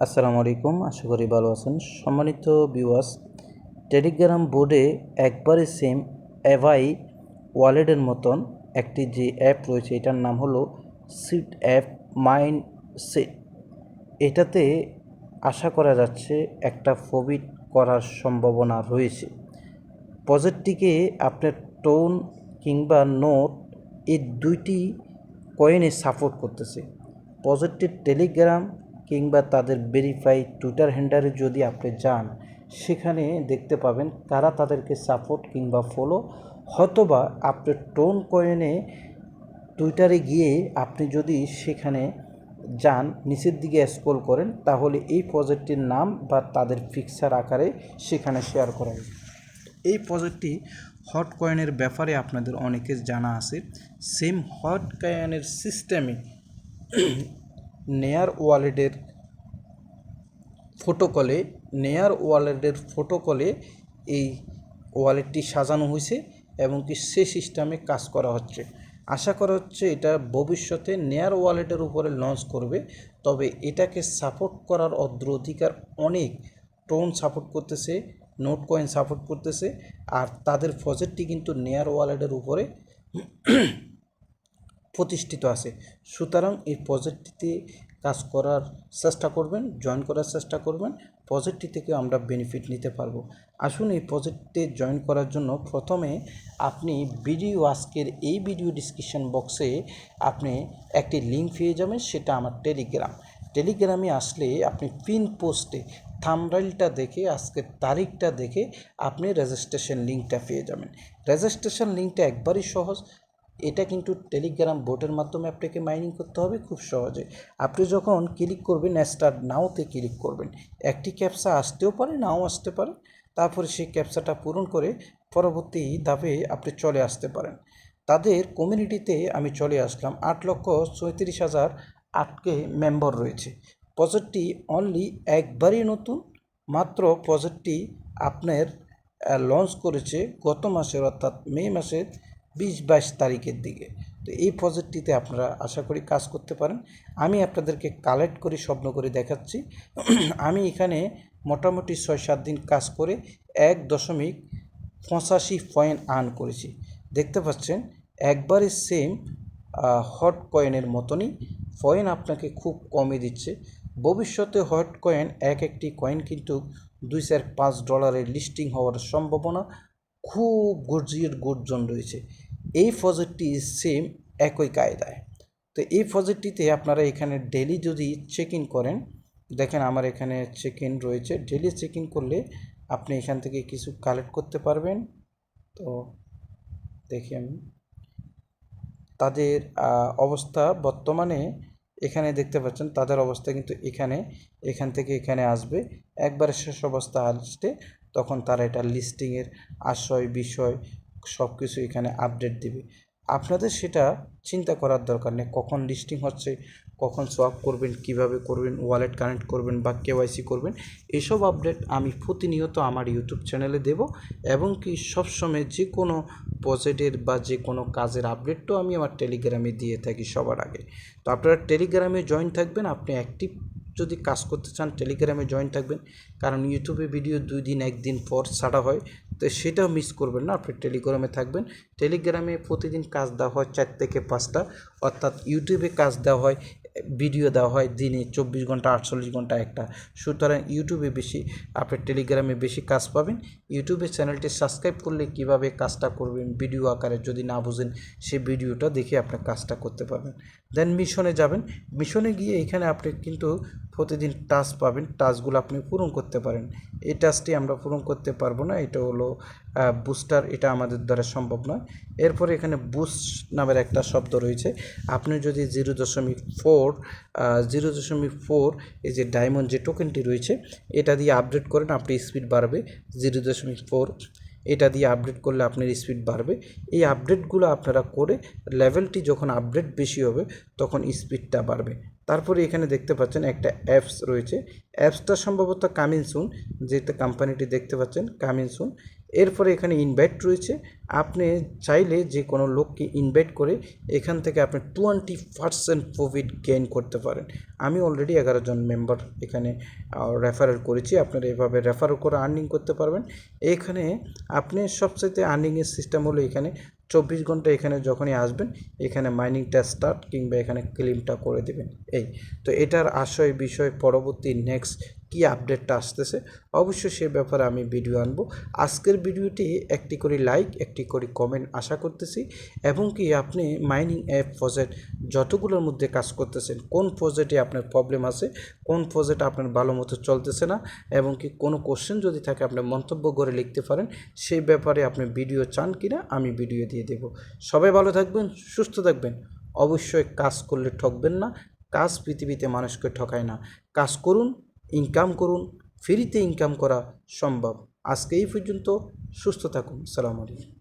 আসসালামু আলাইকুম, আশা করি ভালো আছেন। সম্মানিত ভিউয়ার্স, টেলিগ্রাম বোর্ডে একবারে সেম এভাই ওয়ালেটের মতন একটি যে অ্যাপ রয়েছে, এটার নাম হলো সিট অ্যাপ মাইন্ড সিট। এটাতে আশা করা যাচ্ছে একটা প্রফিট করার সম্ভাবনা রয়েছে। প্রজেক্টটিকে আপনার টোন কিংবা নোট এই দুইটি কয়েনে সাপোর্ট করতেছে। প্রজেক্টের টেলিগ্রাম কিংবা তাদের ভেরিফাইড টুইটার হ্যান্ডেলে যদি আপনি যান, সেখানে দেখতে পাবেন তারা তাদেরকে সাপোর্ট কিংবা ফলো, হয়তোবা আপনার টোন কয়েনে টুইটারে গিয়ে আপনি যদি সেখানে যান, নিচের দিকে স্ক্রল করেন, তাহলে এই প্রজেক্টটির নাম বা তাদের ফিক্সার আকারে সেখানে শেয়ার করেন। এই প্রজেক্টটি হট কয়েনের ব্যাপারে আপনাদের অনেকের জানা আছে। সেম হট কয়েনের সিস্টেমে নেয়ার ওয়ালেটের ফটোকলে এই ওয়ালেটটি সাজানো হয়েছে এবং কি সে সিস্টেমে কাজ করা হচ্ছে। আশা করা হচ্ছে এটা ভবিষ্যতে নেয়ার ওয়ালেটের উপরে লঞ্চ করবে। তবে এটাকে সাপোর্ট করার অগ্রাধিকার অনেক। টোন সাপোর্ট করতেছে, নোট কয়েন সাপোর্ট করতেছে, আর তাদের প্রজেক্টটি কিন্তু নেয়ার ওয়ালেটের উপরে প্রতিষ্ঠিত আছে। সুতরাং এই প্রজেক্টটিতে কাজ করার চেষ্টা করবেন, জয়েন করার চেষ্টা করবেন। প্রজেক্টটি থেকে আমরা বেনিফিট নিতে পারবো। আসুন, এই প্রজেক্টে জয়েন করার জন্য প্রথমে আপনি আজকের এই ভিডিও ডিসক্রিপশন বক্সে আপনি একটি লিঙ্ক পেয়ে যাবেন, সেটা আমার টেলিগ্রামে আসলে আপনি পিন পোস্টে থাম্বনেইলটা দেখে, আজকের তারিখটা দেখে আপনি রেজিস্ট্রেশন লিঙ্কটা পেয়ে যাবেন। রেজিস্ট্রেশন লিঙ্কটা একবারই সহজ। এটা কিন্তু টেলিগ্রাম বোটের মাধ্যমে আপনাকে মাইনিং করতে হবে খুব সহজে। আপনি যখন ক্লিক করবেন, স্টার্ট নাওতে ক্লিক করবেন, একটি ক্যাপচা আসতেও পারে, নাও আসতে পারে। তারপরে সেই ক্যাপচাটা পূরণ করে পরবর্তী ধাপে আপনি চলে আসতে পারেন। তাদের কমিউনিটিতে আমি চলে আসলাম। 8,34,000 আটকে মেম্বার রয়েছে। প্রজেক্টটি অনলি একবারই নতুন, মাত্র প্রজেক্টটি আপনার লঞ্চ করেছে গত মাসের, অর্থাৎ মে মাসের 20-22 তারিখের দিকে। তো এই প্রজেক্টটিতে আপনারা আশা করি কাজ করতে পারেন। আমি আপনাদেরকে কালেক্ট করে স্বপ্ন করে দেখাচ্ছি। আমি এখানে মোটামুটি 6-7 দিন কাজ করে 1.85 পয়েন্ট আর্ন করেছি। দেখতে পাচ্ছেন একবারে সেম হট কয়েনের মতনই পয়েন্ট আপনাকে খুব কমে দিচ্ছে। ভবিষ্যতে হট কয়েন একটি কয়েন কিন্তু $2-5 লিস্টিং হওয়ার সম্ভাবনা খুব গর্জন রয়েছে। এই প্রজেক্টটি সেম একই কায়দায়। তো এই প্রজেক্টটিতে আপনারা এখানে ডেলি যদি চেক ইন করেন, দেখেন আমার এখানে চেক ইন রয়েছে। ডেলি চেক ইন করলে আপনি এখান থেকে কিছু কালেক্ট করতে পারবেন। তো দেখি আমি তাদের অবস্থা বর্তমানে এখানে দেখতে পাচ্ছেন, তাদের অবস্থা কিন্তু এখান থেকে এখানে আসবে। একবারে শেষ অবস্থা আসলে তখন তারা এটা লিস্টিংয়ের বিষয় সব কিছু এখানে আপডেট দেবে। আপনাদের সেটা চিন্তা করার দরকার নেই, কখন লিস্টিং হচ্ছে, কখন সোয়াপ করবেন, কিভাবে করবেন, ওয়ালেট কানেক্ট করবেন বা কেওয়াইসি করবেন। এসব আপডেট আমি প্রতিনিয়ত আমার ইউটিউব চ্যানেলে দেব, এবং কি সবসময় যে কোনো প্রজেক্টের বা যে কোনো কাজের আপডেটও আমি আমার টেলিগ্রামে দিয়ে থাকি সবার আগে। তো আপনারা টেলিগ্রামে জয়েন থাকবেন। আপনি অ্যাক্টিভ যদি কাজ করতে চান টেলিগ্রামে জয়েন থাকবেন, কারণ ইউটিউবে ভিডিও 2 দিন 1 দিন পর ছাড়া হয়, তো সেটাও মিস করবেন না। আপনি টেলিগ্রামে থাকবেন। টেলিগ্রামে প্রতিদিন কাজ দেওয়া হয় 4 থেকে 5টা, অর্থাৎ ইউটিউবে কাজ দেওয়া হয়, ভিডিও দেওয়া হয় দিনে 24 ঘন্টা 48 ঘন্টা একটা। সুতরাং ইউটিউবে বেশি, আপনি টেলিগ্রামে বেশি কাজ পাবেন। ইউটিউবের চ্যানেলটি সাবস্ক্রাইব করলে কিভাবে কাজটা করবেন ভিডিও আকারে যদি না বুঝেন, সেই ভিডিওটা দেখে আপনি কাজটা করতে পারবেন। দেন মিশনে যাবেন। মিশনে গিয়ে এখানে আপনি কিন্তু প্রতিদিন টাস্ক পাবেন, টাস্কগুলো আপনি পূরণ করতে পারেন। এই টাস্কটি আমরা পূরণ করতে পারবো না, এটা হলো বুস্টার, এটা আমাদের দ্বারা সম্ভব নয়। এরপরে এখানে বুস্ট নামের একটা শব্দ রয়েছে। আপনি যদি 0.4 এই যে ডায়মন্ড যে টোকেনটি রয়েছে, এটা দিয়ে আপডেট করেন, আপনি স্পিড বাড়বে 0.4। এটা দিয়ে আপডেট করলে আপনার স্পিড বাড়বে। এই আপডেটগুলো আপনারা করে লেভেলটি যখন আপডেট বেশি হবে তখন স্পিডটা বাড়বে। তারপরে এখানে দেখতে পাচ্ছেন একটা অ্যাপস রয়েছে। অ্যাপসটা সম্ভবত কামিং সুন, যেটা কোম্পানিটি দেখতে পাচ্ছেন কামিং সুন। এরপরে এখানে ইনভাইট রয়েছে, আপনি চাইলে যে কোনো লোককে ইনভাইট করে এখান থেকে আপনি 20% প্রফিট গেইন করতে পারেন। আমি অলরেডি 11 জন মেম্বার এখানে রেফারেল করেছি, আপনারা এভাবে রেফার করে আর্নিং করতে পারবেন। এখানে আপনি সবচাইতে আর্নিংয়ের সিস্টেম হলো এখানে 24 ঘন্টা এখানে যখনই আসবেন এখানে মাইনিংটা স্টার্ট কিংবা এখানে ক্লেমটা করে দেবেন। এই তো এটার আশয় বিষয় পরবর্তী নেক্সট কী আপডেটটা আসতেছে অবশ্যই সে ব্যাপারে আমি ভিডিও আনবো। আজকের ভিডিওটি একটি করে লাইক, একটি করে কমেন্ট আশা করতেছি, এবং কি আপনি মাইনিং অ্যাপ প্রজেক্ট যতগুলোর মধ্যে কাজ করতেছেন কোন প্রজেক্টে আপনার প্রবলেম আছে, কোন প্রজেক্ট আপনার ভালো মতো চলতেছে না, এবং কি কোনো কোশ্চেন যদি থাকে আপনি মন্তব্য করে লিখতে পারেন, সেই ব্যাপারে আপনি ভিডিও চান কিনা আমি ভিডিও দিয়ে দেব। সবাই ভালো থাকবেন, সুস্থ থাকবেন। অবশ্যই কাজ করলে ঠকবেন না, কাজ পৃথিবীতে মানুষকে ঠকায় না। কাজ করুন, ইনকাম করুন, ফ্রিতে ইনকাম করা সম্ভব। আজকে এই পর্যন্ত, সুস্থ থাকুন। আসসালামু আলাইকুম।